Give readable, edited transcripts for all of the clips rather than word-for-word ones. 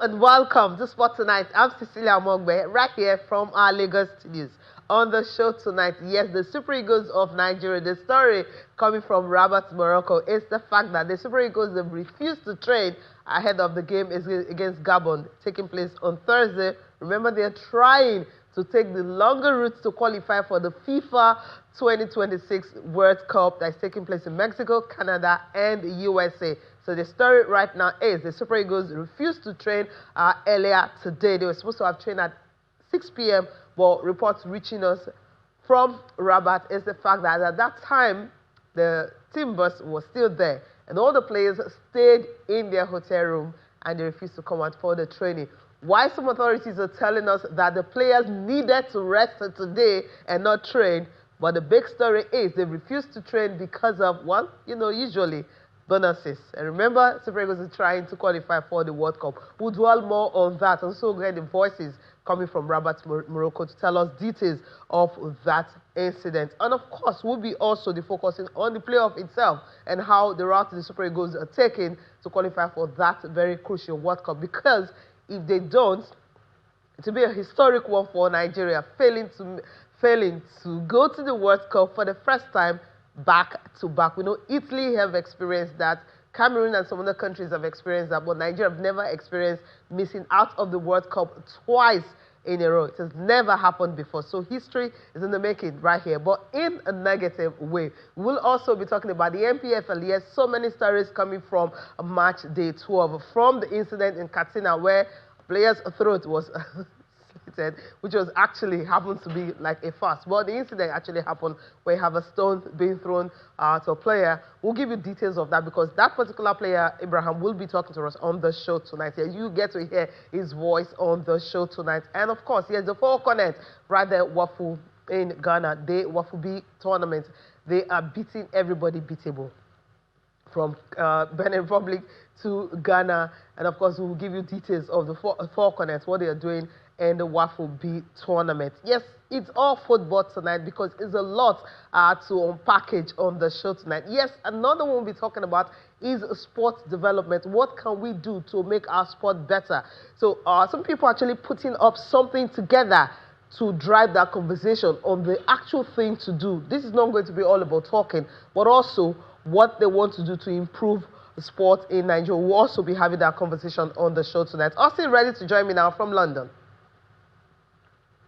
and welcome to Sport Tonight. I'm Cecilia Mogbe, right here from our Lagos studios. On the show tonight, yes, the Super Eagles of Nigeria. The story coming from Rabat, Morocco, is the fact that the Super Eagles have refused to train ahead of the game against Gabon, taking place on Thursday. Remember, they're trying to take the longer route to qualify for the FIFA 2026 World Cup that's taking place in Mexico, Canada, and USA. So the story right now is the Super Eagles refused to train earlier today. They were supposed to have trained at 6 p.m., but reports reaching us from Rabat is the fact that at that time, the team bus was still there, and all the players stayed in their hotel room, and they refused to come out for the training. Why some authorities are telling us that the players needed to rest today and not train, but the big story is they refused to train because of, well, usually bonuses. And remember, Super Eagles is trying to qualify for the World Cup. We'll dwell more on that, and so get the voices coming from Rabat, Morocco, to tell us details of that incident. And of course, we'll be also focusing on the playoff itself and how the route the Super Eagles are taking to qualify for that very crucial World Cup. Because if they don't, it will be a historic one for Nigeria, failing to go to the World Cup for the first time back-to-back. We know Italy have experienced that. Cameroon and some other countries have experienced that, but Nigeria have never experienced missing out of the World Cup twice in a row. It has never happened before. So history is in the making right here, but in a negative way. We'll also be talking about the NPFL. Yes, so many stories coming from match day 12, from the incident in Katsina where a player's throat was which was actually happened to be like a farce. But the incident actually happened where you have a stone being thrown to a player. We'll give you details of that because that particular player, Abraham, will be talking to us on the show tonight. Yeah, you get to hear his voice on the show tonight. And of course, yes, the Falconets, right there, WAFU in Ghana, the WAFU B tournament, they are beating everybody beatable. From Benin Republic to Ghana. And of course, we'll give you details of the Falconets, what they are doing in the WAFU B tournament. Yes, it's all football tonight because it's a lot to unpackage on the show tonight. Yes, another one we'll be talking about is sports development. What can we do to make our sport better? So some people are actually putting up something together to drive that conversation on the actual thing to do. This is not going to be all about talking, but also what they want to do to improve sport in Nigeria. We'll also be having that conversation on the show tonight. Austin, ready to join me now from London.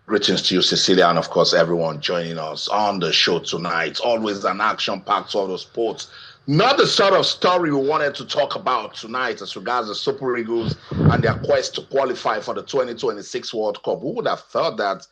Greetings to you, Cecilia, and of course, everyone joining us on the show tonight. Always an action-packed sort of sports. Not the sort of story we wanted to talk about tonight as regards the Super Eagles and their quest to qualify for the 2026 World Cup. Who would have thought that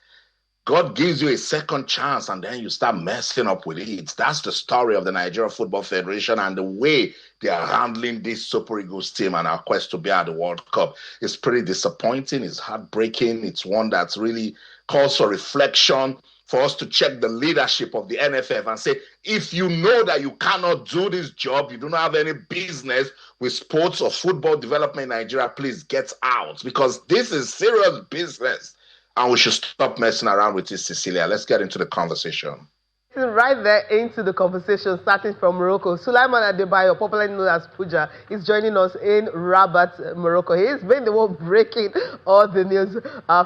God gives you a second chance and then you start messing up with it? That's the story of the Nigeria Football Federation and the way they are handling this Super Eagles team and our quest to be at the World Cup. It's pretty disappointing. It's heartbreaking. It's one that's really calls for reflection, for us to check the leadership of the NFF and say, if you know that you cannot do this job, you do not have any business with sports or football development in Nigeria, please get out, because this is serious business and we should stop messing around with this, Cecilia. Let's get into the conversation. Right there into the conversation, starting from Morocco. Sulaiman Adebayo, popularly known as Puja, is joining us in Rabat, Morocco. He has been the one breaking all the news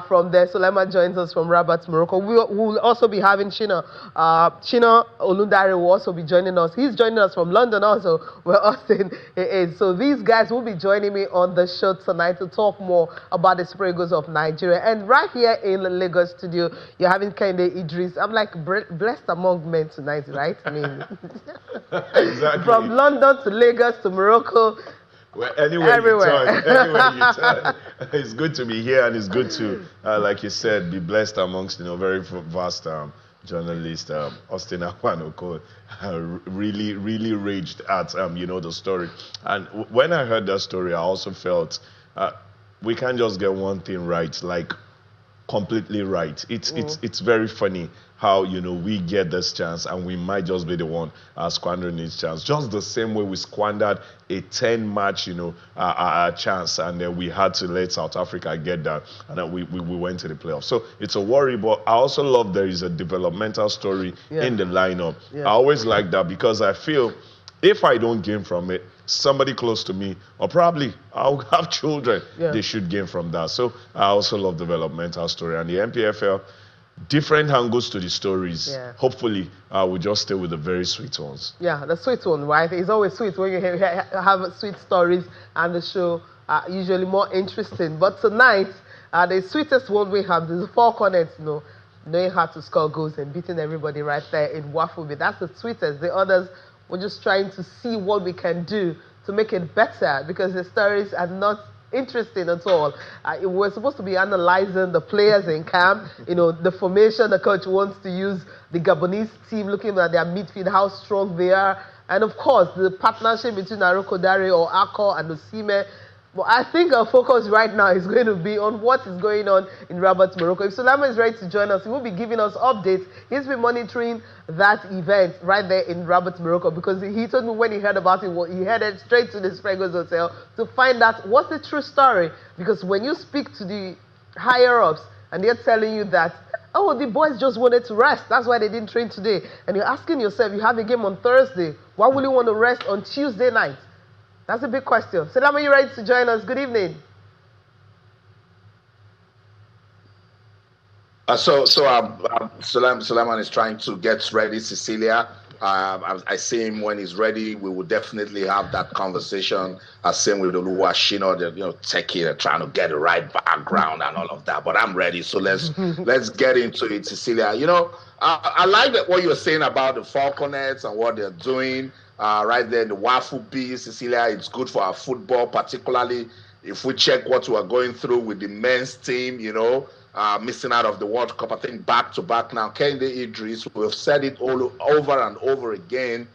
from there. Sulaiman joins us from Rabat, Morocco. We will also be having Shina Olundare will also be joining us. He's joining us from London also, where Austin is. So these guys will be joining me on the show tonight to talk more about the Super Eagles of Nigeria. And right here in the Lagos studio, you're having Kende Idris. I'm like blessed among men tonight, right? I mean, exactly. From London to Lagos to Morocco, anywhere you turn, it's good to be here, and it's good to, like you said, be blessed amongst very vast journalist Austin Akwanoko. Really raged at the story, and when I heard that story, I also felt we can't just get one thing right, like completely right. It's very funny how we get this chance and we might just be the one squandering this chance, just the same way we squandered a 10-match chance, and then we had to let South Africa get that, and then we went to the playoffs. So it's a worry, but I also love there is a developmental story in the lineup. I always like that because I feel if I don't gain from it, somebody close to me, or probably I'll have children, Yeah. they should gain from that. So I also love developmental story. And the NPFL, different angles to the stories. Yeah. Hopefully, we'll just stay with the very sweet ones. Yeah, the sweet one, right? It's always sweet when you have sweet stories, and the show are usually more interesting. But tonight, the sweetest one we have is the Falconets, knowing how to score goals and beating everybody right there in WAFU. That's the sweetest. The others, we're just trying to see what we can do to make it better, because the stories are not interesting at all. We're supposed to be analyzing the players in camp, the formation the coach wants to use, the Gabonese team, looking at their midfield, how strong they are, and of course the partnership between Arokodare or Akko and Osime. But I think our focus right now is going to be on what is going on in Rabat, Morocco. If Sulaiman is ready to join us, he will be giving us updates. He's been monitoring that event right there in Rabat, Morocco, because he told me when he heard about it, he headed straight to the Spregos Hotel to find out what's the true story. Because when you speak to the higher-ups and they're telling you that, oh, the boys just wanted to rest, that's why they didn't train today, and you're asking yourself, you have a game on Thursday, why would you want to rest on Tuesday night? That's a big question. Salam, are you ready to join us? Good evening. Sulaiman is trying to get ready, Cecilia. I see him when he's ready. We will definitely have that conversation. Same with Oluwashino, techie, trying to get the right background and all of that. But I'm ready, so let's get into it, Cecilia. I like what you're saying about the Falconets and what they're doing. Right there in the WAFU B, Cecilia, it's good for our football, particularly if we check what we are going through with the men's team, missing out of the World Cup, I think back-to-back now. Kende Idris, we've said it all over and over again,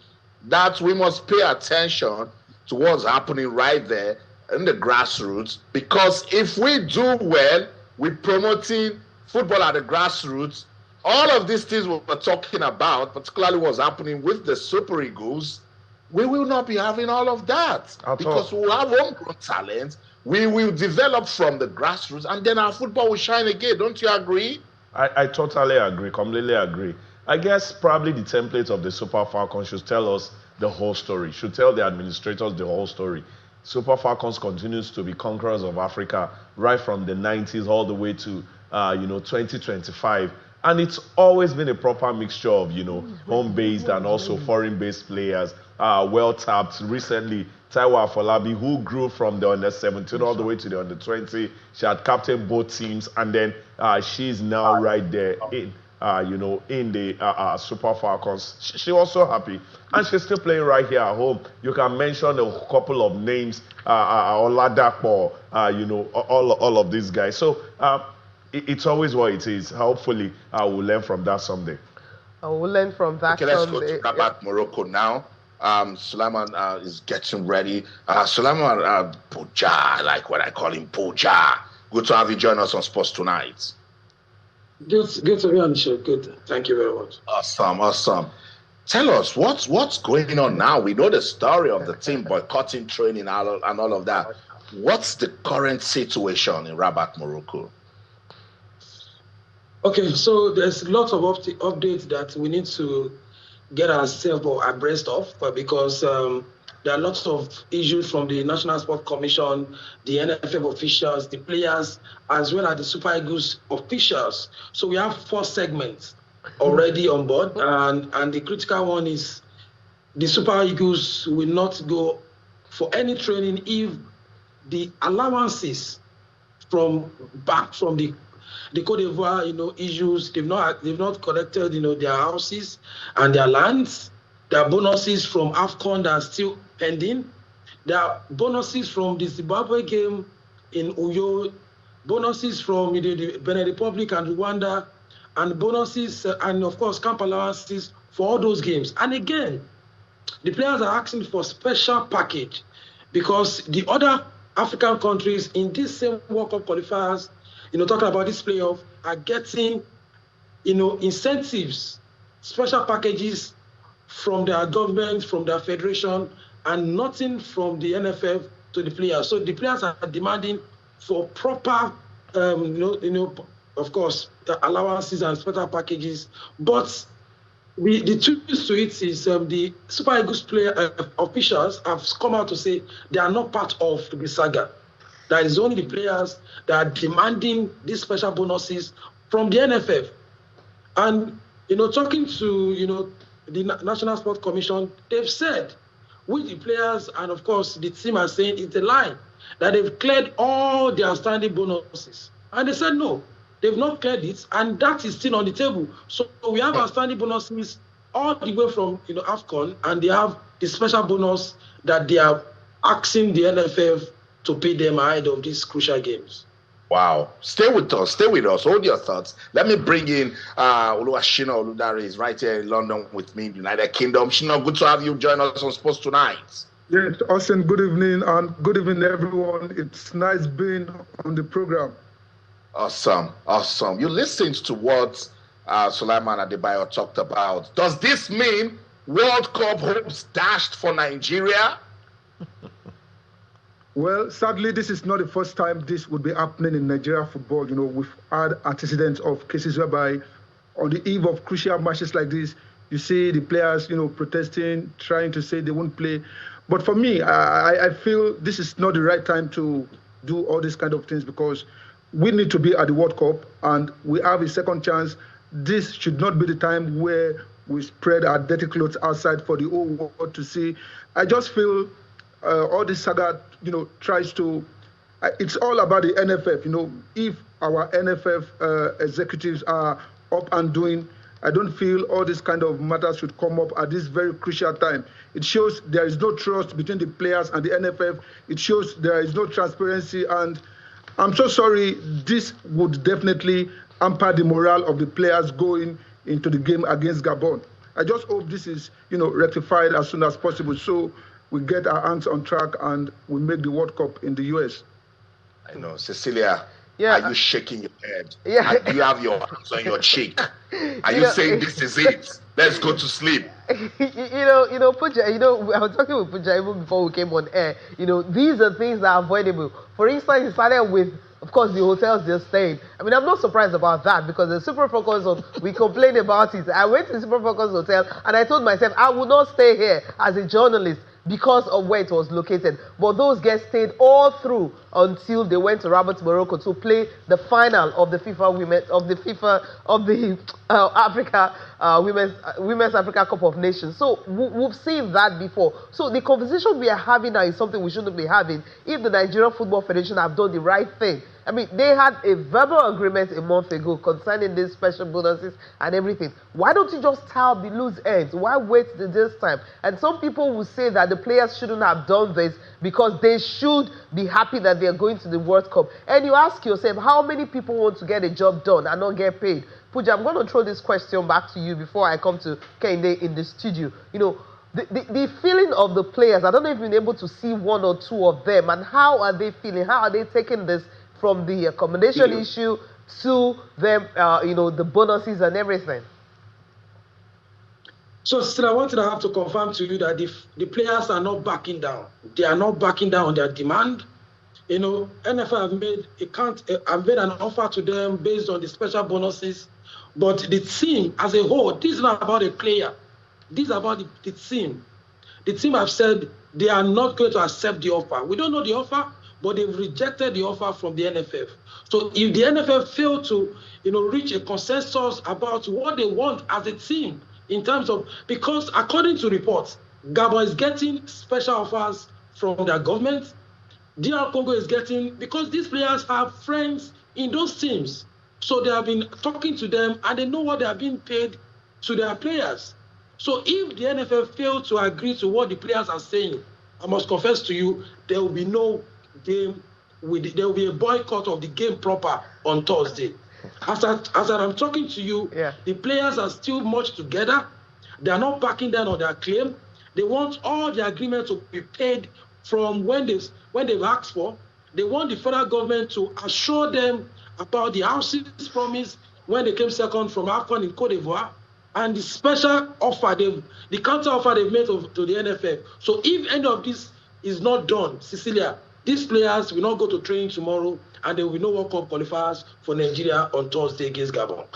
that we must pay attention to what's happening right there in the grassroots, because if we do well with promoting football at the grassroots, all of these things we're talking about, particularly what's happening with the Super Eagles, we will not be having all of that. Because we will have homegrown talent. We will develop from the grassroots, and then our football will shine again. Don't you agree? I totally agree, completely agree. I guess probably the template of the Super Falcons should tell us the whole story, should tell the administrators the whole story. Super Falcons continues to be conquerors of Africa right from the 90s all the way to 2025. And it's always been a proper mixture of, home-based and also foreign-based players, well-tapped. Recently, Taiwo Afolabi, who grew from the under-17 all the way to the under-20. She had captained both teams, and then she's now right there in the Super Falcons. She's also happy, and she's still playing right here at home. You can mention a couple of names, Oladapo, all of these guys. So, it's always what it is. Hopefully, we'll learn from that someday. We'll learn from that someday. Let's go to Rabat, Morocco now. Sulaiman is getting ready. Sulaiman Puja, I like what I call him, Puja. Good to have you join us on Sports Tonight. Good to be on the show. Good. Thank you very much. Awesome. Tell us, what's going on now? We know the story of the team boycotting training and all of that. What's the current situation in Rabat, Morocco? Okay, so there's lots of updates that we need to get ourselves abreast of, because there are lots of issues from the National Sports Commission, the NFF officials, the players, as well as the Super Eagles officials. So we have 4 segments already on board, and the critical one is the Super Eagles will not go for any training if the allowances from the Cote d'Ivoire, issues, they've not collected, their houses and their lands. There are bonuses from AFCON that are still pending. There are bonuses from the Zimbabwe game in Uyo, bonuses from the Benin Republic and Rwanda, and bonuses and of course camp allowances for all those games. And again, the players are asking for special package because the other African countries in this same World Cup qualifiers, talking about this playoff, are getting, incentives, special packages from their government, from their federation, and nothing from the NFF to the players. So the players are demanding for proper, of course, allowances and special packages. But The truth to it is the Super Eagles player officials have come out to say they are not part of the saga. That is only the players that are demanding these special bonuses from the NFF. And, talking to, the National Sports Commission, they've said, with the players and, of course, the team are saying it's a lie, that they've cleared all their outstanding bonuses. And they said no, they've not cleared it, and that is still on the table. So we have outstanding bonuses all the way from, AFCON, and they have the special bonus that they are asking the NFF to pay them ahead of these crucial games. Wow. Stay with us. Hold your thoughts. Let me bring in Oluwashina Oludare is right here in London with me in the United Kingdom. Shina, good to have you join us on Sports Tonight. Yes, Austin, good evening, and good evening, everyone. It's nice being on the program. Awesome. You listened to what Sulaiman Adebayo talked about. Does this mean World Cup hopes dashed for Nigeria? Well, sadly, this is not the first time this would be happening in Nigeria football. We've had antecedents of cases whereby on the eve of crucial matches like this, you see the players, protesting, trying to say they won't play. But for me, I feel this is not the right time to do all these kind of things, because we need to be at the World Cup and we have a second chance. This should not be the time where we spread our dirty clothes outside for the whole world to see. I just feel all this saga, tries to, it's all about the NFF. If our NFF executives are up and doing, I don't feel all these kind of matters should come up at this very crucial time. It shows there is no trust between the players and the NFF. It shows there is no transparency, and I'm so sorry. This would definitely hamper the morale of the players going into the game against Gabon. I just hope this is, rectified as soon as possible, so we get our hands on track and we make the World Cup in the US. I know, Cecilia. Yeah. Are you shaking your head? Yeah. And you have your hands on your cheek. Are you saying this is it? Let's go to sleep. Puja, I was talking with Puja even before we came on air. These are things that are avoidable. For instance, it started with, of course, the hotels they're staying. I mean, I'm not surprised about that, because the Super Falcons, we complained about it. I went to the Super Falcons hotel and I told myself I would not stay here as a journalist because of where it was located. But those guests stayed all through until they went to Rabat, Morocco to play the final of the Africa Women's Africa Cup of Nations. So we've seen that before. So the conversation we are having now is something we shouldn't be having if the Nigerian Football Federation have done the right thing. I mean, they had a verbal agreement a month ago concerning these special bonuses and everything. Why don't you just tie up the loose ends? Why wait till this time? And some people will say that the players shouldn't have done this because they should be happy that they're going to the World Cup. And you ask yourself, how many people want to get a job done and not get paid? Puja, I'm going to throw this question back to you before I come to Kende in the studio. The feeling of the players, I don't know if you've been able to see one or two of them, and how are they feeling? How are they taking this from the accommodation issue to them, the bonuses and everything? So still, I wanted to have to confirm to you that the players are not backing down. They are not backing down on their demand. NFL have made an offer to them based on the special bonuses, but the team as a whole, this is not about a player. This is about the team. The team have said they are not going to accept the offer. We don't know the offer, but they've rejected the offer from the NFF. So if the NFF fail to, reach a consensus about what they want as a team in terms of, because according to reports, Gabon is getting special offers from their government. DR Congo is getting, because these players have friends in those teams. So they have been talking to them and they know what they are being paid to their players. So if the NFF fail to agree to what the players are saying, I must confess to you, there will be no game. There will be a boycott of the game proper on Thursday. As I'm talking to you, The players are still much together. They are not backing down on their claim. They want all the agreements to be paid from when they've asked for. They want the federal government to assure them about the houses promise when they came second from AFCON in Cote d'Ivoire, and the special offer, the counter offer they've made to the NFF. So if any of this is not done, Cecilia, these players will not go to training tomorrow, and there will be no World Cup qualifiers for Nigeria on Thursday against Gabon.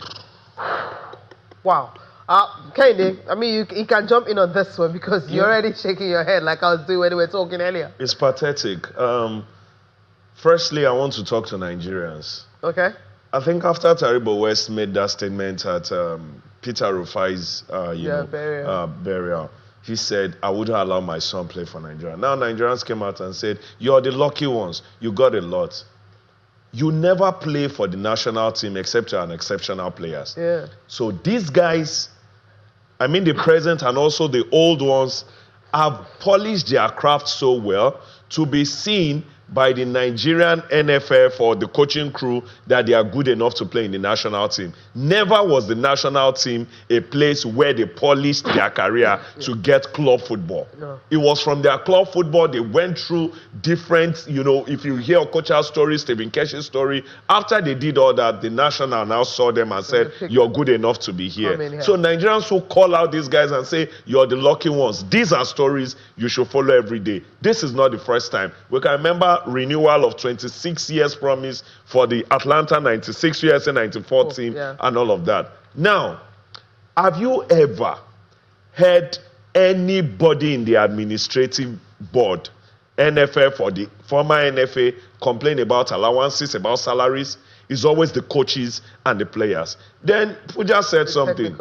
Wow. Kende, I mean, you can jump in on this one because you're already shaking your head like I was doing when we were talking earlier. It's pathetic. Firstly, I want to talk to Nigerians. Okay. I think after Taribo West made that statement at Peter Rufai's burial, he said, I wouldn't allow my son play for Nigeria. Now Nigerians came out and said, you're the lucky ones. You got a lot. You never play for the national team except you're an exceptional player. Yeah. So these guys, I mean the present and also the old ones, have polished their craft so well to be seen by the Nigerian NFF or the coaching crew that they are good enough to play in the national team. Never was the national team a place where they polished their career to get club football. No. It was from their club football they went through different, if you hear Okocha's story, Stephen Kesh's story, after they did all that, the national now saw them and said, you're good enough to be here. So Nigerians who call out these guys and say, you're the lucky ones, these are stories you should follow every day. This is not the first time. We can remember renewal of 26 years promise for the Atlanta 96 USA 94 team and all of that. Now, have you ever heard anybody in the administrative board, NFF or the former NFA, complain about allowances, about salaries? It's always the coaches and the players. Then Puja said something.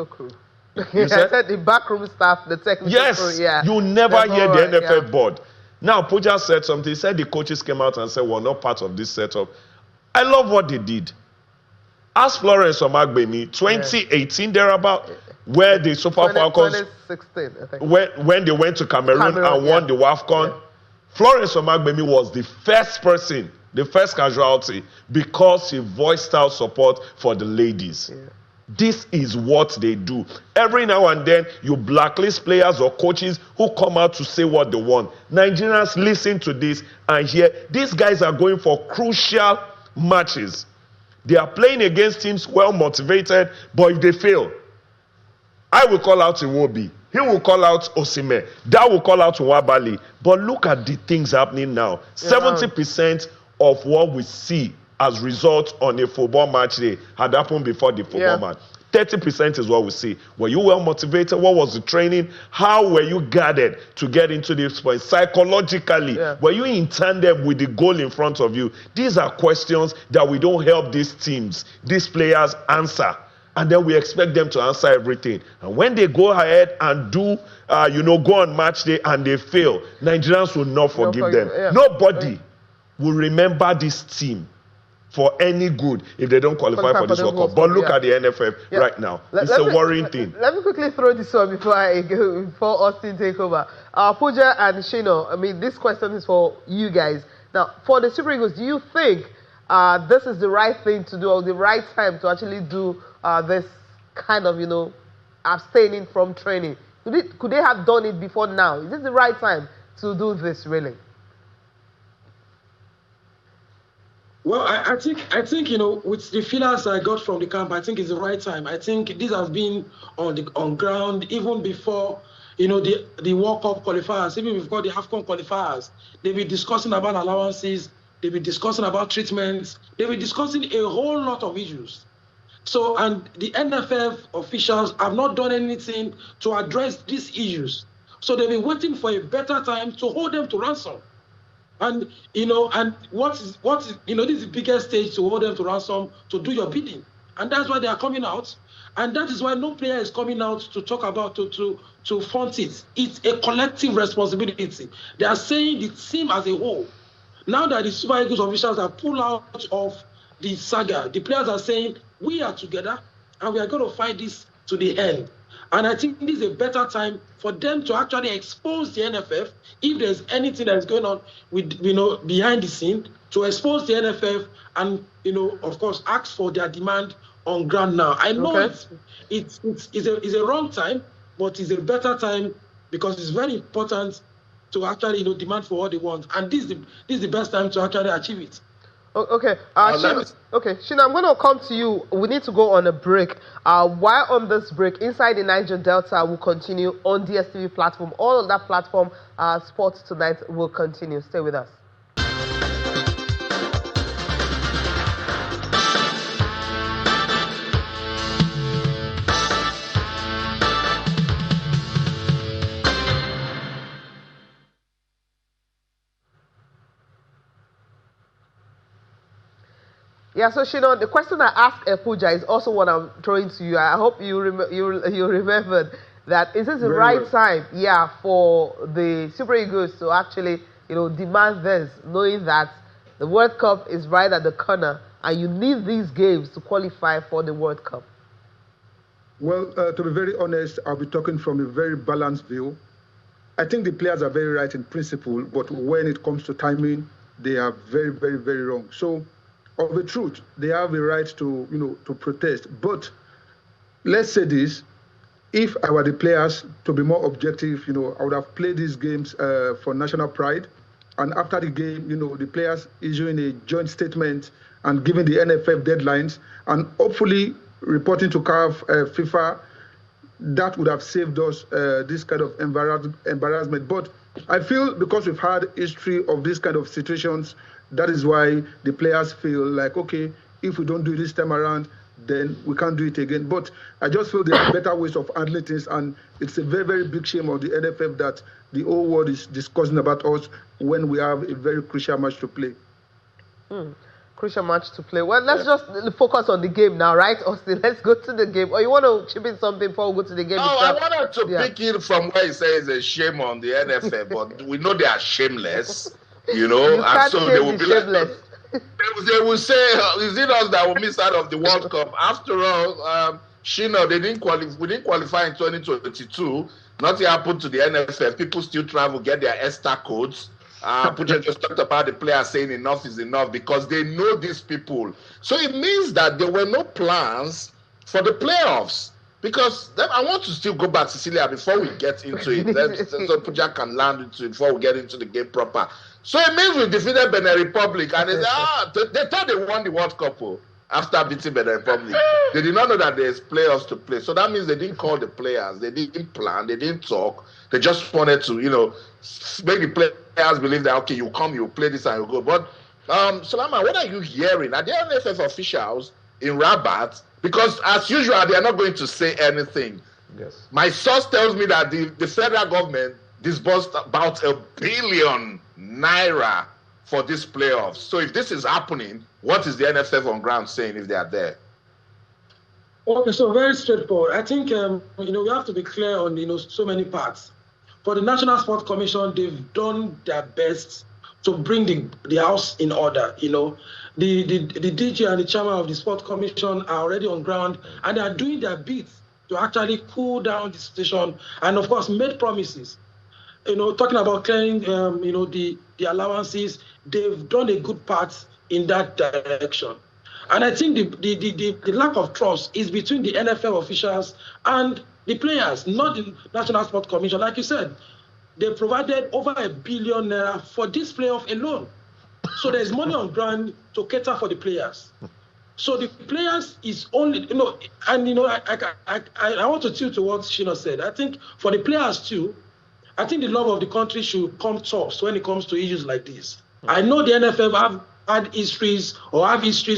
You said the backroom staff, the technical crew. Yes, you never hear the NFF board. Now, Puja said something. He said the coaches came out and said, we're not part of this setup. I love what they did. Ask Florence Omagbemi, 2018 thereabout, where the Super Falcons, 2016, I think. When they went to Cameroon and won the WAFCON, Florence Omagbemi was the first person, the first casualty, because he voiced out support for the ladies. This is what they do. Every now and then, you blacklist players or coaches who come out to say what they want. Nigerians listen to this and hear. These guys are going for crucial matches. They are playing against teams well motivated, but if they fail, I will call out Iwobi. He will call out Osimhen. That will call out Nwabali. But look at the things happening now. 70% of what we see as result on a football match day had happened before the football match. 30% is what we see. Were you well motivated? What was the training? How were you guarded to get into this point? Psychologically, were you in tandem with the goal in front of you? These are questions that we don't help these teams, these players answer. And then we expect them to answer everything. And when they go ahead and do, go on match day and they fail, Nigerians will not forgive them. Nobody will remember this team for any good if they don't qualify for this World Cup. But look at the NFF right now. It's a worrying thing. Let me quickly throw this one before Austin take over. Puja and Shino, I mean, this question is for you guys. Now, for the Super Eagles, do you think this is the right thing to do or the right time to actually do this kind of, abstaining from training? Could they have done it before now? Is this the right time to do this, really? Well, I think with the feelers I got from the camp, I think it's the right time. I think this has been on ground even before, the World Cup qualifiers, even before the AFCON qualifiers. They've been discussing about allowances, they've been discussing about treatments, they've been discussing a whole lot of issues. So, and the NFF officials have not done anything to address these issues. So they've been waiting for a better time to hold them to ransom. And, and what is, this is the biggest stage to hold them to ransom, to do your bidding. And that's why they are coming out. And that is why no player is coming out to talk about, to front it. It's a collective responsibility. They are saying the team as a whole. Now that the Super Eagles officials have pulled out of the saga, the players are saying, we are together and we are going to fight this to the end. And I think this is a better time for them to actually expose the NFF, if there's anything that is going on with, behind the scene, to expose the NFF and, of course, ask for their demand on ground now. I know it's a wrong time, but it's a better time because it's very important to actually, demand for what they want. And this is the best time to actually achieve it. Okay. Shina, I'm going to come to you. We need to go on a break. While on this break, Inside the Niger Delta will continue on DSTV platform. All of that platform, Sports Tonight, will continue. Stay with us. Yeah, so Shino, the question I asked Epuja is also what I'm throwing to you. I hope you remembered that. Is this the right time, for the Super Eagles to actually, demand this, knowing that the World Cup is right at the corner and you need these games to qualify for the World Cup? Well, to be very honest, I'll be talking from a very balanced view. I think the players are very right in principle, but when it comes to timing, they are very, very, very wrong. So, of the truth, they have a right to, to protest. But let's say this: if I were the players, to be more objective, I would have played these games for national pride. And after the game, the players issuing a joint statement and giving the NFF deadlines, and hopefully reporting to CAF, FIFA, that would have saved us this kind of embarrassment. But I feel because we've had history of this kind of situations, that is why the players feel like, okay, if we don't do it this time around, then we can't do it again. But I just feel there are better ways of handling things, and it's a very, very big shame of the NFF that the whole world is discussing about us when we have a very crucial match to play. Crucial match to play. Well, let's just focus on the game now, right, Austin? Let's go to the game. Or you want to chip in something before we go to the game? Oh, I wanted to pick it from where he says a shame on the NFF, but we know they are shameless, You and can't so say they will be shameless. they will say, is it us that will miss out of the World Cup? After all, Shino, we didn't qualify in 2022. Nothing happened to the NFF. People still travel, get their ESTA codes. Puja just talked about the players saying enough is enough because they know these people. So it means that there were no plans for the playoffs. Because I want to still go back, Cecilia, before we get into it. So Puja can land into it before we get into the game proper. So it means we defeated Benin Republic, and they thought they won the World Cup after beating Benin Republic. They did not know that there's playoffs to play. So that means they didn't call the players, they didn't plan, they didn't talk. They just wanted to, make the players believe that, okay, you come, you play this, and you go. But, Salama, what are you hearing? Are there NFF officials in Rabat? Because, as usual, they are not going to say anything. Yes. My source tells me that the federal government disbursed about ₦1 billion for these playoffs. So if this is happening, what is the NFF on ground saying if they are there? Okay, so very straightforward. I think, we have to be clear on, so many parts. For the National Sports Commission, they've done their best to bring the house in order. The DG and the chairman of the Sports Commission are already on ground, and they are doing their bits to actually cool down the situation, and of course made promises. Talking about clearing, the allowances, they've done a good part in that direction. And I think the lack of trust is between the NFL officials and the players, not the National Sports Commission. Like you said, they provided over ₦1 billion for this playoff alone. So there's money on ground to cater for the players. So the players is only, I want to tilt to what Shino said. I think for the players too, I think the love of the country should come first when it comes to issues like this. I know the NFF have had histories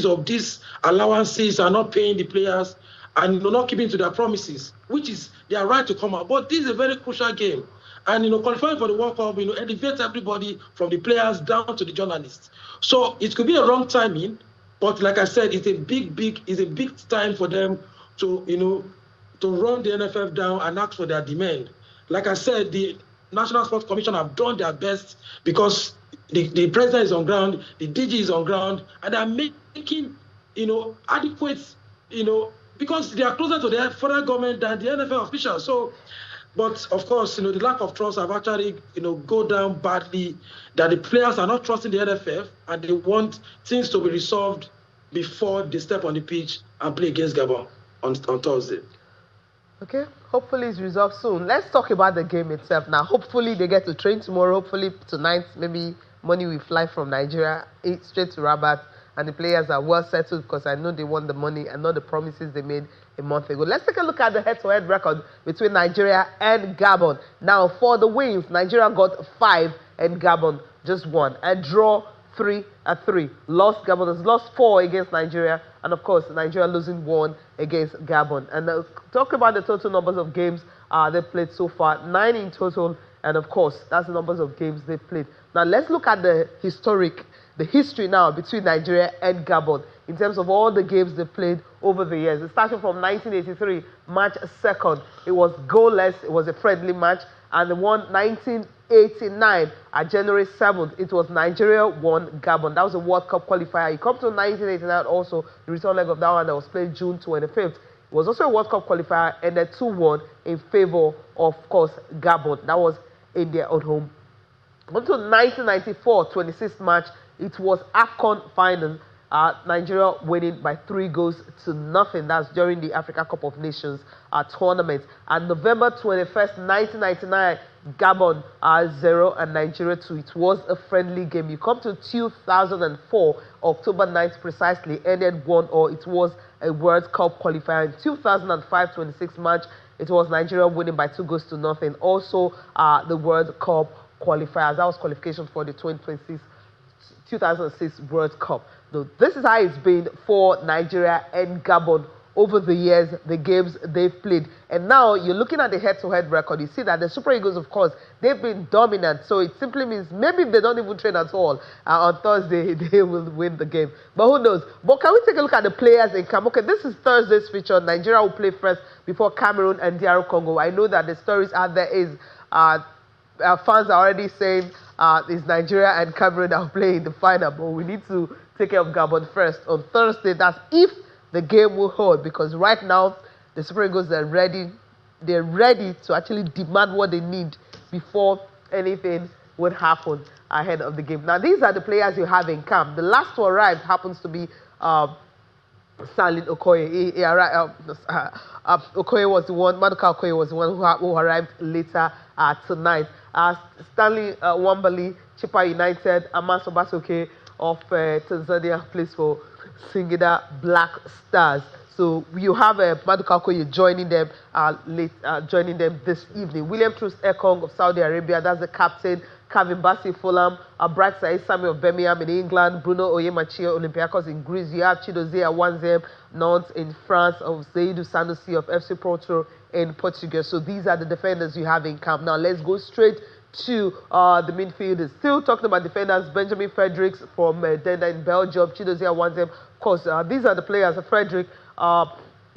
of these allowances and not paying the players and not keeping to their promises, which is their right to come out. But this is a very crucial game. And, qualifying for the World Cup, elevates everybody from the players down to the journalists. So it could be a wrong timing, but like I said, it's a big time for them to, to run the NFF down and ask for their demand. Like I said, the National Sports Commission have done their best because the president is on ground, the DG is on ground, and they're making, adequate, because they are closer to the federal government than the NFL officials. So, but of course, the lack of trust have actually, go down badly, that the players are not trusting the NFF and they want things to be resolved before they step on the pitch and play against Gabon on Thursday. Okay, hopefully it's resolved soon. Let's talk about the game itself now. Hopefully they get to train tomorrow. Hopefully tonight, maybe money will fly from Nigeria straight to Rabat, and the players are well settled because I know they want the money and not the promises they made a month ago. Let's take a look at the head-to-head record between Nigeria and Gabon. Now, for the wins, Nigeria got 5 and Gabon just 1. A draw 3-3. Gabon has lost 4 against Nigeria, and of course, Nigeria losing 1 against Gabon. And talk about the total numbers of games they played so far, 9 in total, and of course, that's the numbers of games they played. Now, let's look at the historic the history now between Nigeria and Gabon in terms of all the games they played over the years. It started from 1983, March 2nd. It was goalless. It was a friendly match. And the one 1989 at January 7th, it was Nigeria won Gabon. That was a World Cup qualifier. You come to 1989 also, the return leg of that one that was played June 25th. It was also a World Cup qualifier, and a 2-1 in favor of course, Gabon. That was in their own home. Until 1994, 26th March, it was AFCON final. Nigeria winning by 3-0. That's during the Africa Cup of Nations tournament. And November 21st, 1999, Gabon 0 and Nigeria 2. It was a friendly game. You come to 2004, October 9th precisely, ended 1-0. It was a World Cup qualifier. In 2005, 26th March, it was Nigeria winning by 2-0. Also, the World Cup qualifiers. That was qualification for the 2006 World Cup. So this is how it's been for Nigeria and Gabon over the years, the games they've played. And now you're looking at the head-to-head record. You see that the Super Eagles, of course, they've been dominant. So it simply means maybe if they don't even train at all, on Thursday, they will win the game. But who knows? But can we take a look at the players in camp? Okay, this is Thursday's feature. Nigeria will play first before Cameroon and DR Congo. I know that the stories out there is fans are already saying it's Nigeria and Cameroon that will play in the final. But we need to take care of Gabon first on Thursday. That's if the game will hold, because right now the Super Eagles are ready. They're ready to actually demand what they need before anything would happen ahead of the game. Now these are the players you have in camp. The last to arrive happens to be Stanley Okoye. Okoye was the one. Maduka Okoye was the one who arrived later tonight. Stanley Wambali, Chippa United, Amaso Basoke of Tanzania plays for Singida Black Stars. So you have Maduka Okoye joining them this evening. William Troost Ekong of Saudi Arabia, that's the captain. Kevin Bassey Fulham, Bright Said Samuel of Birmingham in England, Bruno Oyemachi Olympiacos in Greece. You have Chidozie Awanzem Nantes in France, of Seydou Sanusi of FC Porto in Portugal. So these are the defenders you have in camp. Now let's go straight to the midfielders. Still talking about defenders, Benjamin Fredericks from Denda in Belgium, Chidozie Awanzem. Of course, these are the players. Frederick,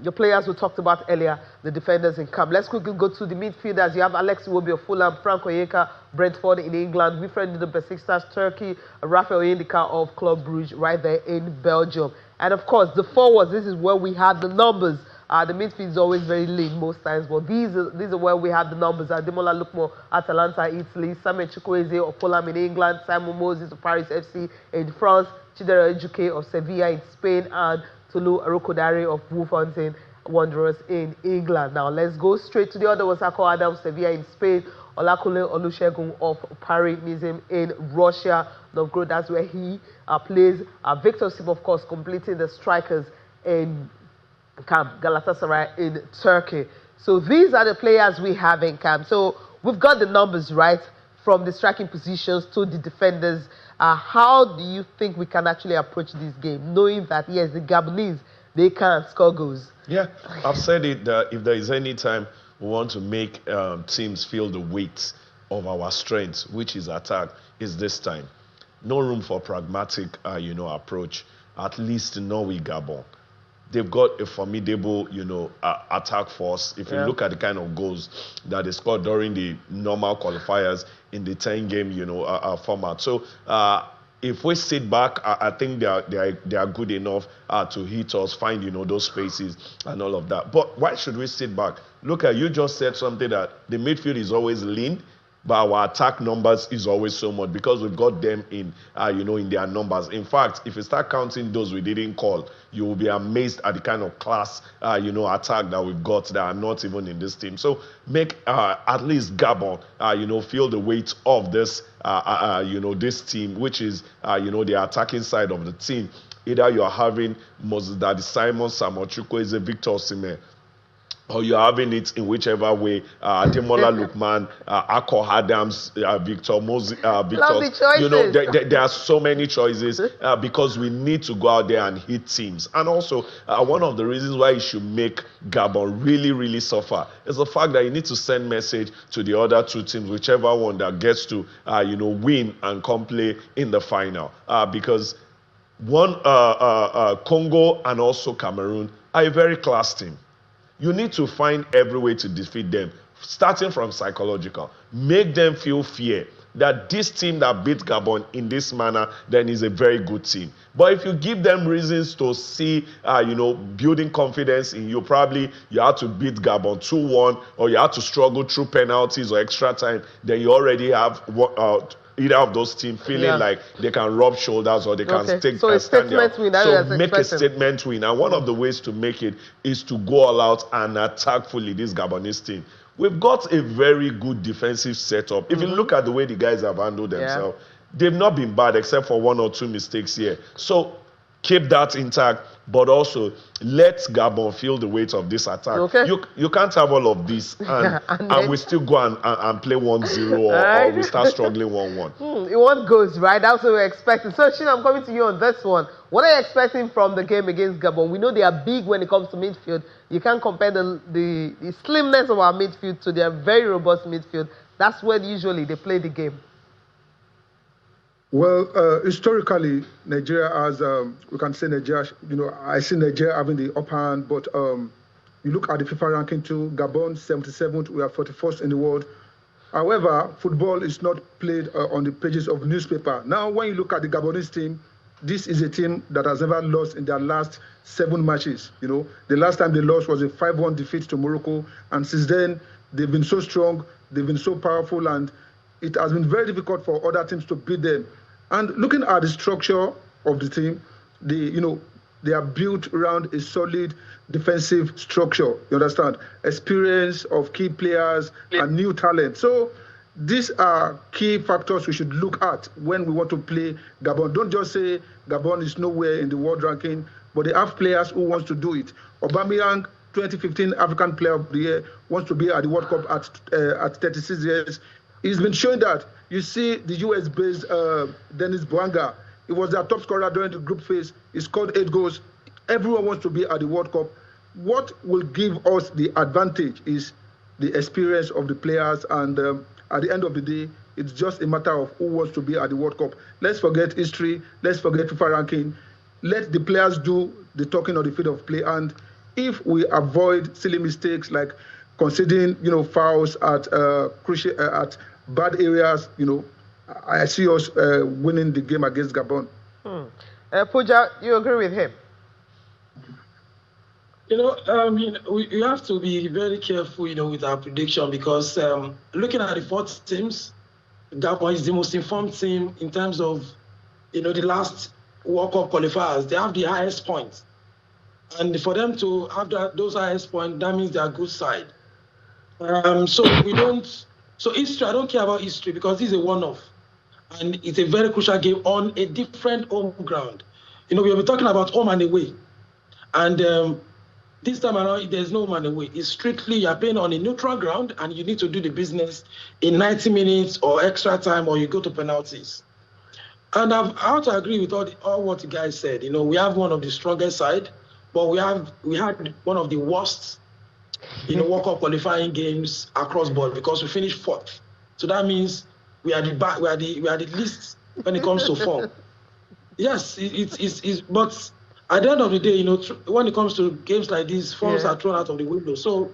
your players we talked about earlier, the defenders in camp. Let's quickly go to the midfielders. You have Alex Iwobi of Fulham, Frank Oyeka, Brentford in England, Wilfred Ndidi Besiktas, Turkey, Rafael Oyendika of Club Brugge right there in Belgium. And of course, the forwards, this is where we have the numbers. The midfield is always very lean most times, but these are where we have the numbers. Ademola Lookman, Atalanta, Italy, Samuel Chukwueze of Fulham in England, Simon Moses of Paris FC in France, Chidera Ejuke of Sevilla in Spain, and Tolu Arokodare of Wolverhampton Wanderers in England. Now let's go straight to the other Wasako Adams, Sevilla in Spain, Olakule Olusegun of Paris Museum in Russia. Novgorod, that's where he plays. Victor Sim, of course, completing the strikers in camp, Galatasaray in Turkey. So these are the players we have in camp. So we've got the numbers right from the striking positions to the defenders. How do you think we can actually approach this game, knowing that, yes, the Gabonese, they can't score goals? Yeah, I've said it that if there is any time we want to make teams feel the weight of our strength, which is attack, is this time. No room for pragmatic, approach, at least not with Gabon. They've got a formidable, attack force. If you look at the kind of goals that they scored during the normal qualifiers in the 10-game, format. So if we sit back, I think they are good enough to hit us, find, those spaces and all of that. But why should we sit back? Look at, you just said something that the midfield is always lean, but our attack numbers is always so much because we've got them in, in their numbers. In fact, if you start counting those we didn't call, you will be amazed at the kind of class, attack that we've got that are not even in this team. So make at least Gabon, feel the weight of this, this team, which is, the attacking side of the team. Either you are having Moses Daddy Simon, Samuel Chukwueze, Victor Osimhen, or you're having it in whichever way. Ademola Lukman, Akko Adams, Victor Moses, Love the choices. there are so many choices because we need to go out there and hit teams. And also, one of the reasons why you should make Gabon really, really suffer is the fact that you need to send message to the other two teams, whichever one that gets to, win and come play in the final. Because Congo and also Cameroon are a very class team. You need to find every way to defeat them, starting from psychological. Make them feel fear that this team that beat Gabon in this manner then is a very good team. But if you give them reasons to see, building confidence in you, probably you have to beat Gabon 2-1, or you have to struggle through penalties or extra time, then you already have either of those teams feeling like they can rub shoulders or they can stand there. So make a statement win. And one of the ways to make it is to go all out and attack fully this Gabonese team. We've got a very good defensive setup. If you look at the way the guys have handled themselves, they've not been bad except for 1 or 2 mistakes here. So keep that intact, but also let Gabon feel the weight of this attack. You can't have all of this and we still go and play 1-0 or we start struggling 1-1. It won't goes, right? That's what we're expecting. So, Shin, I'm coming to you on this one. What are you expecting from the game against Gabon? We know they are big when it comes to midfield. You can't compare the slimness of our midfield to their very robust midfield. That's where usually they play the game. Well, historically, Nigeria has, we can say Nigeria, I see Nigeria having the upper hand, but you look at the FIFA ranking too, Gabon 77th, we are 41st in the world. However, football is not played on the pages of newspaper. Now, when you look at the Gabonese team, this is a team that has never lost in their last 7 matches. The last time they lost was a 5-1 defeat to Morocco, and since then, they've been so strong, they've been so powerful, and it has been very difficult for other teams to beat them. And looking at the structure of the team, they are built around a solid defensive structure. You understand? Experience of key players and new talent. So these are key factors we should look at when we want to play Gabon. Don't just say Gabon is nowhere in the world ranking, but they have players who want to do it. Aubameyang, 2015 African Player of the Year, wants to be at the World Cup at 36 years. He's been showing that. You see the US-based Dennis Bwanga. He was their top scorer during the group phase. He scored 8 goals. Everyone wants to be at the World Cup. What will give us the advantage is the experience of the players. And at the end of the day, it's just a matter of who wants to be at the World Cup. Let's forget history. Let's forget FIFA ranking. Let the players do the talking on the field of play. And if we avoid silly mistakes like conceding, fouls at at bad areas, I see us winning the game against Gabon. Pooja, you agree with him? We have to be very careful, with our prediction because looking at the 4 teams, Gabon is the most informed team in terms of, the last World Cup qualifiers. They have the highest points. And for them to have those highest points, that means they are good side. So history, I don't care about history because this is a one-off. And it's a very crucial game on a different home ground. We have been talking about home and away. And this time around, there's no home and away. It's strictly you're playing on a neutral ground and you need to do the business in 90 minutes or extra time or you go to penalties. And I have to agree with all what you guys said. We have one of the strongest side, but we had one of the worst World Cup qualifying games across board because we finished 4th. So that means we are the least when it comes to form. Yes, it's but at the end of the day, when it comes to games like these, forms are thrown out of the window. So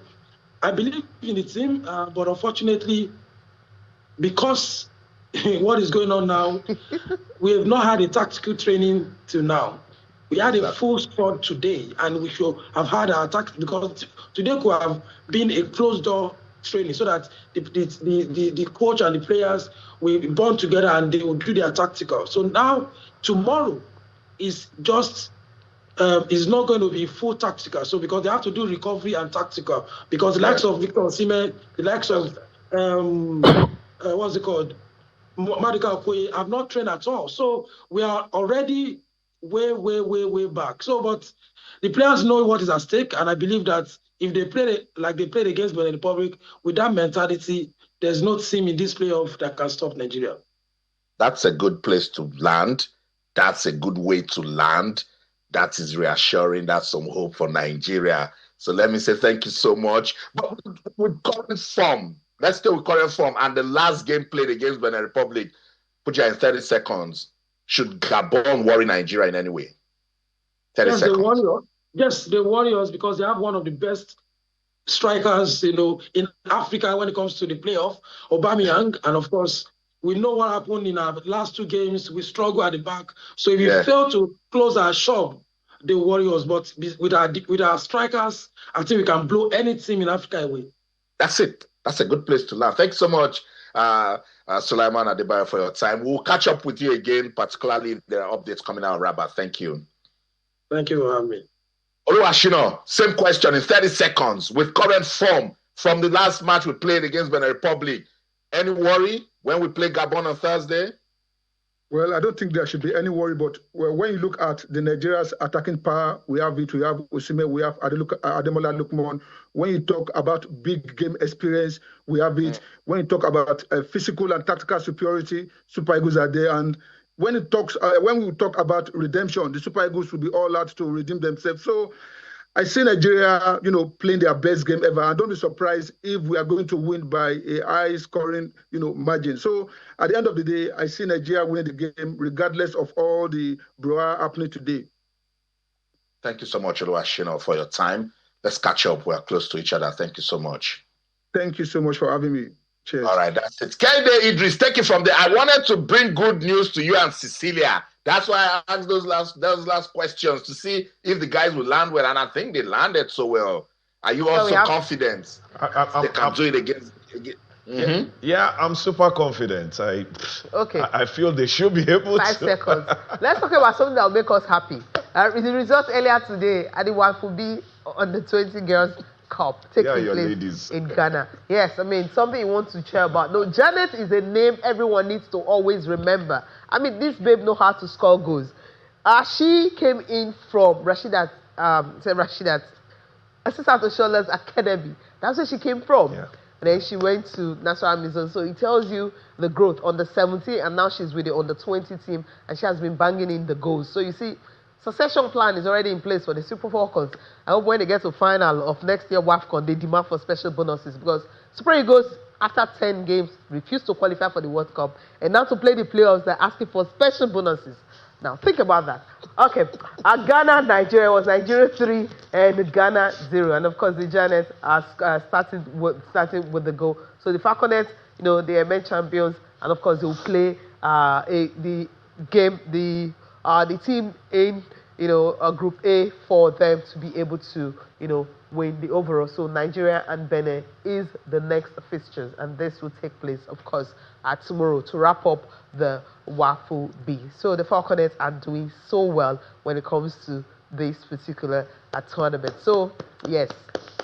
I believe in the team, but unfortunately, because what is going on now, we have not had a tactical training till now. We had a full squad today, and we should have had our tactics because today could have been a closed door training so that the coach and the players will bond together and they will do their tactical. So now tomorrow is just is not going to be full tactical. So because they have to do recovery and tactical because the likes of Victor Osimhen, the likes of what's it called, Madika Okoye have not trained at all. So we are already way back. So, but the players know what is at stake, and I believe that if they play like they played against Benin Republic with that mentality, there's no team in this playoff that can stop Nigeria. That's a good place to land. That's a good way to land. That is reassuring. That's some hope for Nigeria. So let me say thank you so much. But with current form, let's stay with current form. And the last game played against Benin Republic, put you in 30 seconds. Should Gabon worry Nigeria in any way? 30 seconds. Yes, the Warriors, because they have one of the best strikers, in Africa when it comes to the playoff, Aubameyang, and of course, we know what happened in our last 2 games. We struggle at the back. So if you fail to close our shop, the Warriors, but with our strikers, I think we can blow any team in Africa away. That's it. That's a good place to land. Thanks so much, Sulaiman Adebayo, for your time. We'll catch up with you again, particularly if there are updates coming out of Rabat. Thank you. Thank you for having me. Oluwashina, same question in 30 seconds. With current form from the last match we played against Benin Republic, any worry when we play Gabon on Thursday? Well, I don't think there should be any worry, but when you look at the Nigeria's attacking power, we have it, we have Osimhen, we have Ademola Lookman. When you talk about big game experience, we have it. When you talk about physical and tactical superiority, Super Eagles are there. And when we talk about redemption, the Super Eagles will be all out to redeem themselves. So I see Nigeria, playing their best game ever. And don't be surprised if we are going to win by a high-scoring, margin. So at the end of the day, I see Nigeria winning the game, regardless of all the brouhaha happening today. Thank you so much, Oluwashina, for your time. Let's catch up. We're close to each other. Thank you so much. Thank you so much for having me. Cheers. All right, that's it. Kende Idris, take it from there. I wanted to bring good news to you and Cecilia. That's why I asked those last questions to see if the guys will land well, and I think they landed so well. Are you also confident they can do it again? Mm-hmm. Yeah, I'm super confident. I feel they should be able 5 seconds. Let's talk about something that will make us happy. The results earlier today at the WAFU on the 20 Girls Cup taking place in Ghana. Yes, I mean, something you want to cheer about. No, Janet is a name everyone needs to always remember. I mean, this babe knows how to score goals. She came in from Rashidat Assistant Shoulders Academy. That's where she came from. Yeah. And then she went to National Museum. So it tells you the growth on the 17, and now she's with the under 20 team, and she has been banging in the goals. So you see, succession plan is already in place for the Super Falcons. I hope when they get to final of next year WAFCON, they demand for special bonuses, because Super Eagles, after 10 games, refused to qualify for the World Cup. And now to play the playoffs, they're asking for special bonuses. Now, think about that. Okay, Ghana, Nigeria was Nigeria 3 and Ghana 0. And of course, the Giants are starting with the goal. So the Falconets, they are main champions. And of course, they will play the team in Group A for them to be able to win the overall. So Nigeria and Benin is the next fixtures, and this will take place, of course, tomorrow to wrap up the WAFU B. So the Falconets are doing so well when it comes to this particular tournament. So yes,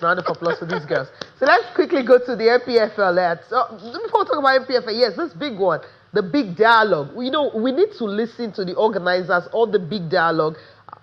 round of applause for these girls. So let's quickly go to the NPFL. So before we talk about NPFL, yes, this big one, the big dialogue. We need to listen to the organizers, all the big dialogue.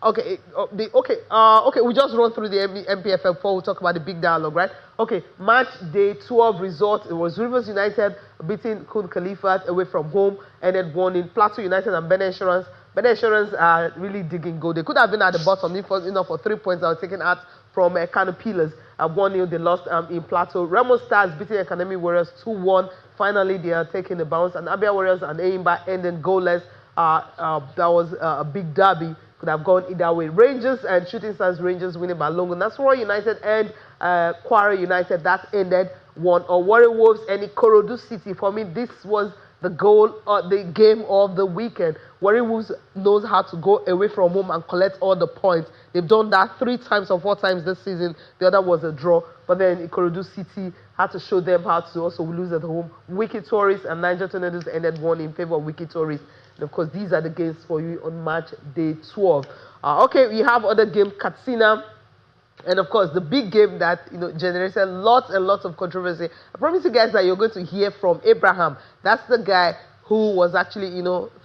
Okay, we just run through the NPFL before we talk about the big dialogue, right? Okay, match day 12 result. It was Rivers United beating Kun Khalifat away from home, and then won in Plateau United and Benin Insurance. Benin Insurance are really digging goal. They could have been at the bottom for 3 points that were taken out from Kano Pillars. 1-0 they lost in Plateau. Remo Stars beating Academy Warriors 2-1. Finally, they are taking the bounce. And Abia Warriors and Aimba ending goalless. That was a big derby. Could have gone either way. Rangers and Shooting Stars Rangers winning by Longo. Nasarawa United and Kwara United, that ended 1-1. Warrior Wolves and Ikorodu City. For me, this was the game of the weekend. Warrior Wolves knows how to go away from home and collect all the points. They've done that 3 times or 4 times this season. The other was a draw. But then Ikorodu City had to show them how to also lose at home. Wiki Tourists and Niger Tornadoes ended 1 in favor of Wiki Tourists. And of course, these are the games for you on match day 12. Okay, we have other game, Katsina. And of course, the big game that generated lots and lots of controversy. I promise you guys that you're going to hear from Abraham. That's the guy who was actually,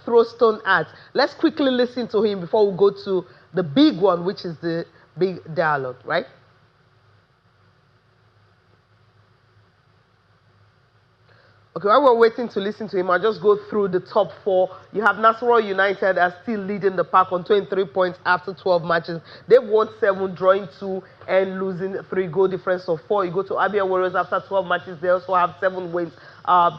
throw stone at. Let's quickly listen to him before we go to the big one, which is the big dialogue, right? Okay, while we're waiting to listen to him, I'll just go through the top 4. You have Nasarawa United are still leading the pack on 23 points after 12 matches. They've won 7, drawing 2, and losing 3, goal difference of 4. You go to Abia Warriors after 12 matches. They also have 7 wins,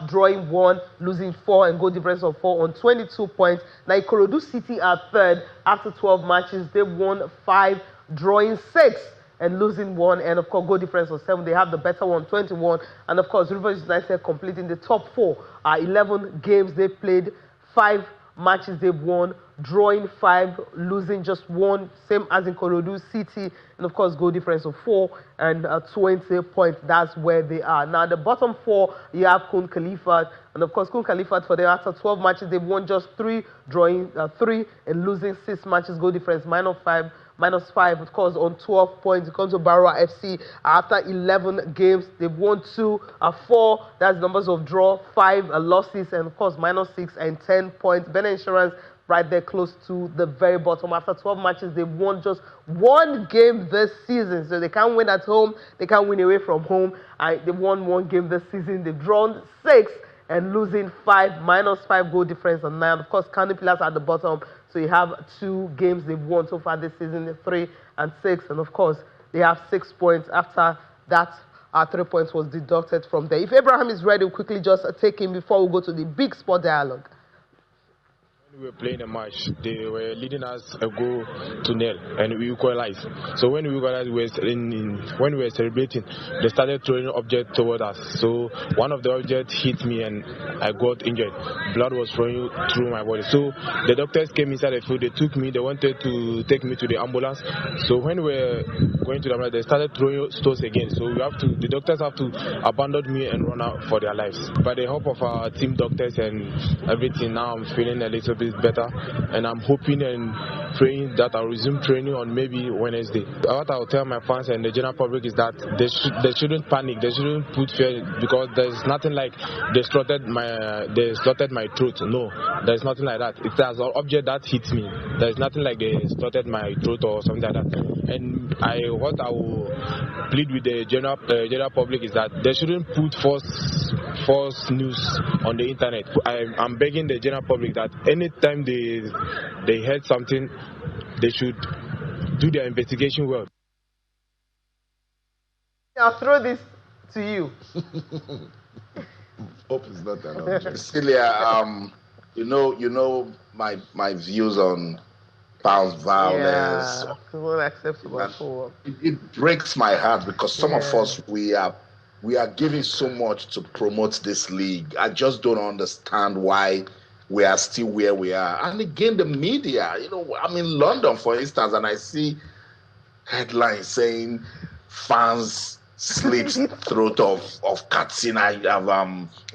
drawing 1, losing 4, and goal difference of 4 on 22 points. Now, Ikorodu City are third after 12 matches. They've won 5, drawing 6. And losing 1, and of course, goal difference of 7. They have the better one, 21. And of course, Rivers United completing the top 4. 11 games they've played, 5 matches they've won, drawing 5, losing just 1, same as in Ikorodu City. And of course, goal difference of 4 and 20 points. That's where they are. Now, the bottom 4, you have Kun Khalifat. And of course, Kun Khalifat, for them, after 12 matches, they've won just 3, drawing 3, and losing 6 matches, goal difference minus 5, of course, on 12 points. It comes to Barra FC. After 11 games, they've won 2, 4. That's numbers of draw, 5 losses, and of course, minus 6 and 10 points. Ben Insurance right there close to the very bottom. After 12 matches, they've won just 1 game this season. So they can't win at home. They can't win away from home. They've won 1 game this season. They've drawn 6 and losing 5, minus 5 goal difference on 9. Of course, Kano Pillars at the bottom. So you have 2 games they've won so far this season, 3 and 6. And of course, they have 6 points after that. 3 points was deducted from there. If Abraham is ready, we'll quickly just take him before we go to the big sport dialogue. When we were playing a match, they were leading us a goal to nil, and we equalized. So when we equalized, when we were celebrating, they started throwing objects toward us. So one of the objects hit me, and I got injured. Blood was flowing through my body. So the doctors came inside the field. They took me. They wanted to take me to the ambulance. So when we were going to the ambulance, they started throwing stones again. So the doctors have to abandon me and run out for their lives. By the help of our team doctors and everything, now I'm feeling a little bit better, and I'm hoping and praying that I'll resume training on maybe Wednesday. What I'll tell my fans and the general public is that they shouldn't panic, they shouldn't put fear, because there's nothing like they slaughtered my throat. No, there's nothing like that. It's an object that hits me. There's nothing like they slaughtered my throat or something like that. And what I will plead with the general public is that they shouldn't put false news on the internet. I'm begging the general public that anytime they heard something, they should do their investigation well. I'll throw this to you. Hope it's not an object. Celia, you know my views on violence. Unacceptable. It breaks my heart because some of us we are giving so much to promote this league. I just don't understand why we are still where we are. And again, the media, I'm in London, for instance, and I see headlines saying fans slits throat of Katsina,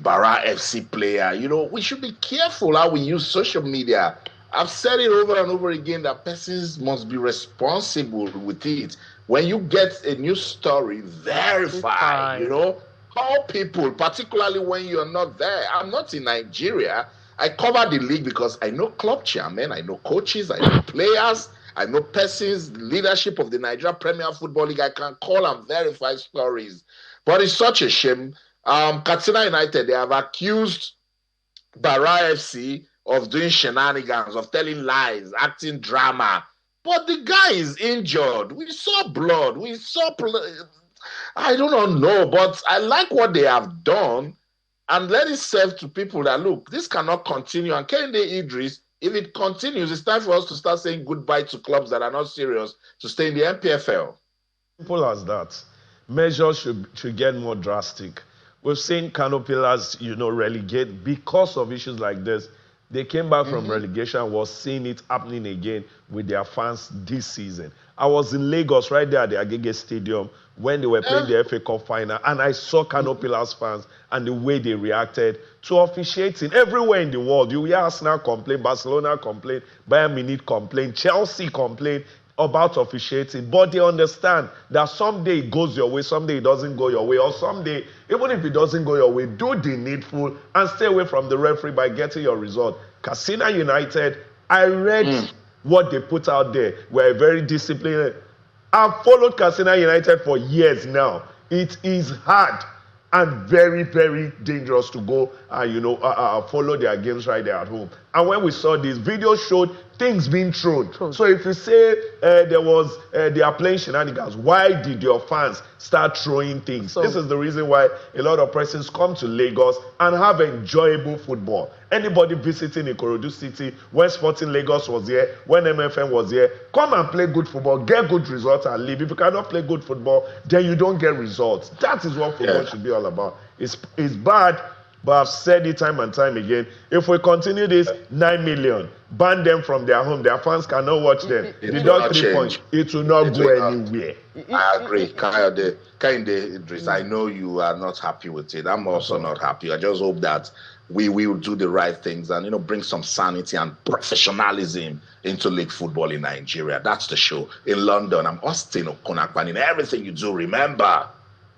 Barra FC player. We should be careful how we use social media. I've said it over and over again that persons must be responsible with it. When you get a news story, verify, call people, particularly when you're not there. I'm not in Nigeria. I cover the league because I know club chairmen, I know coaches, I know players, I know persons, leadership of the Nigeria Premier Football League. I can call and verify stories. But it's such a shame. Katsina United, they have accused Barra FC of doing shenanigans, of telling lies, acting drama. But the guy is injured. We saw blood. I don't know, but I like what they have done. And let it serve to people that, look, this cannot continue. And Kehinde Idris, if it continues, it's time for us to start saying goodbye to clubs that are not serious to stay in the NPFL. Simple as that. Measures should get more drastic. We've seen Kano Pillars, relegate because of issues like this. They came back from relegation, was seeing it happening again with their fans this season. I was in Lagos, right there at the Agege Stadium, when they were playing the FA Cup final, and I saw Kano Pillars fans and the way they reacted to officiating everywhere in the world. You hear Arsenal complain, Barcelona complain, Bayern Munich complain, Chelsea complain about officiating, but they understand that someday it goes your way, someday it doesn't go your way, or someday, even if it doesn't go your way, do the needful and stay away from the referee by getting your result. Katsina United, I read what they put out there. We're very disciplined. I've followed Katsina United for years now. It is hard and very, very dangerous to go and follow their games right there at home. And when we saw this video, showed things being thrown. So if you say they are playing shenanigans, why did your fans start throwing things? This is the reason why a lot of persons come to Lagos and have enjoyable football. Anybody visiting Ikorodu City, when Sporting Lagos was here, when MFM was here, come and play good football, get good results and leave. If you cannot play good football, then you don't get results. That is what football should be all about. It's bad, but I've said it time and time again. If we continue this, 9 million, ban them from their home, their fans cannot watch them. Without 3 points, it will not go anywhere. I agree. Kayode Idris, I know you are not happy with it. I'm also not happy. I just hope that we will do the right things and bring some sanity and professionalism into league football in Nigeria. That's the show. In London, I'm Austin Okonakpan. In everything you do, remember,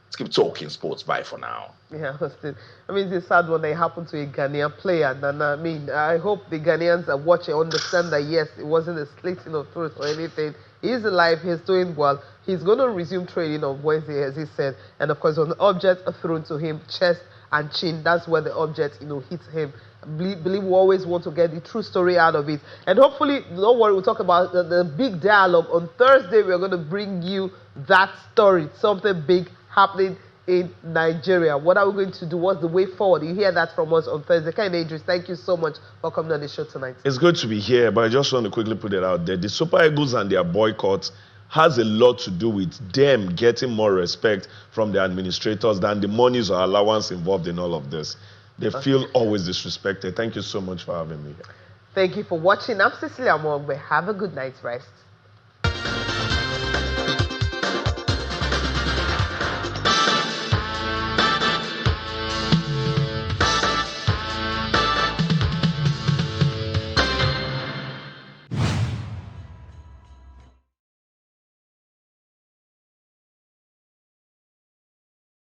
let's keep talking sports. Bye for now. Yeah, Austin. I mean, it's a sad one that happened to a Ghanaian player. And I mean, I hope the Ghanaians are watching understand that, yes, it wasn't a slitting of throat or anything. He's alive. He's doing well. He's going to resume training on Wednesday, as he said. And, of course, when the object thrown to him, chest and chin, that's where the object, hits him. Believe we always want to get the true story out of it. And hopefully, don't worry, we'll talk about the big dialogue. On Thursday, we're going to bring you that story, something big happening in Nigeria. What are we going to do? What's the way forward? You hear that from us on Thursday. Kayode Idris, thank you so much for coming on the show tonight. It's good to be here, but I just want to quickly put it out there. The Super Eagles and their boycott has a lot to do with them getting more respect from the administrators than the monies or allowance involved in all of this. They feel always disrespected. Thank you so much for having me here. Thank you for watching. I'm Cecilia Mogbe. Have a good night's rest.